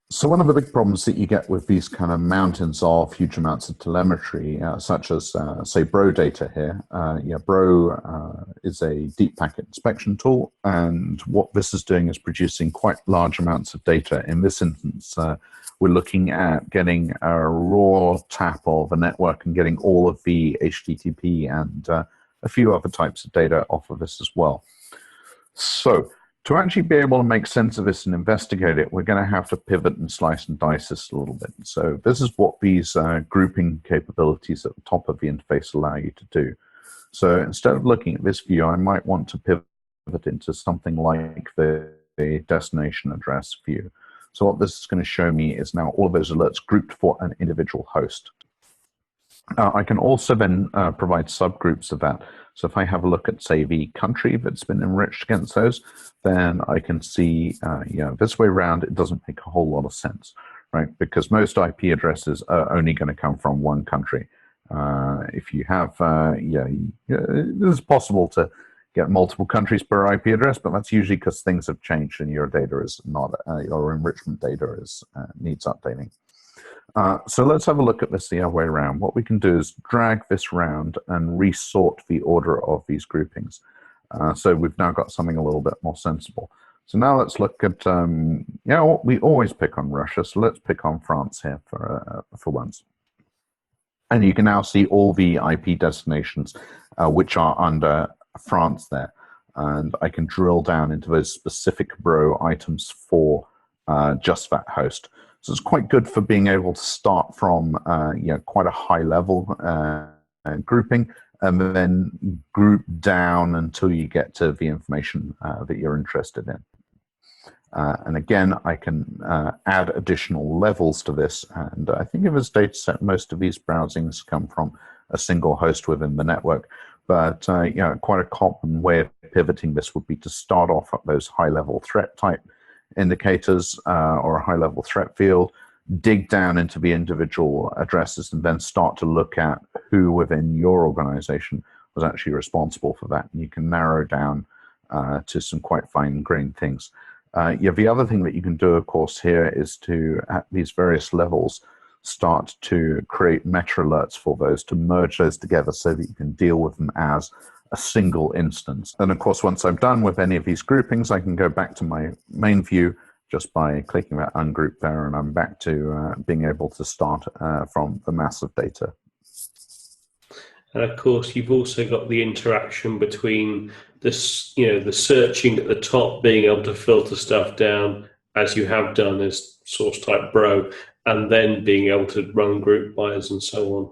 So one of the big problems that you get with these kind of mountains of huge amounts of telemetry, such as, say, Bro data here. Bro is a deep packet inspection tool, and what this is doing is producing quite large amounts of data. In this instance, we're looking at getting a raw tap of a network and getting all of the HTTP and a few other types of data off of this as well. So to actually be able to make sense of this and investigate it, we're going to have to pivot and slice and dice this a little bit. So this is what these grouping capabilities at the top of the interface allow you to do. So instead of looking at this view, I might want to pivot into something like the destination address view. So what this is going to show me is now all of those alerts grouped for an individual host. I can also then provide subgroups of that. So if I have a look at, say, the country that's been enriched against those, then I can see, this way around, it doesn't make a whole lot of sense, right? Because most IP addresses are only going to come from one country. If you have, it's possible to get multiple countries per IP address, but that's usually because things have changed and your data is not, your enrichment data is needs updating. So let's have a look at this the other way around. What we can do is drag this round and resort the order of these groupings. So we've now got something a little bit more sensible. So now let's look at, we always pick on Russia, so let's pick on France here for once. And you can now see all the IP destinations which are under France there. And I can drill down into those specific Bro items for just that host. So it's quite good for being able to start from quite a high level grouping and then group down until you get to the information that you're interested in. And again, I can add additional levels to this. And I think in this data set, most of these browsings come from a single host within the network. But quite a common way of pivoting this would be to start off at those high-level threat type indicators or a high-level threat field, dig down into the individual addresses, and then start to look at who within your organization was actually responsible for that. And you can narrow down to some quite fine-grained things. The other thing that you can do, of course, here is to, at these various levels, start to create meta alerts for those, to merge those together so that you can deal with them as a single instance. And of course, once I'm done with any of these groupings, I can go back to my main view just by clicking that ungroup there, and I'm back to being able to start from the mass of data. And of course, you've also got the interaction between this, the searching at the top, being able to filter stuff down as you have done as source type Bro, and then being able to run group bys and so on.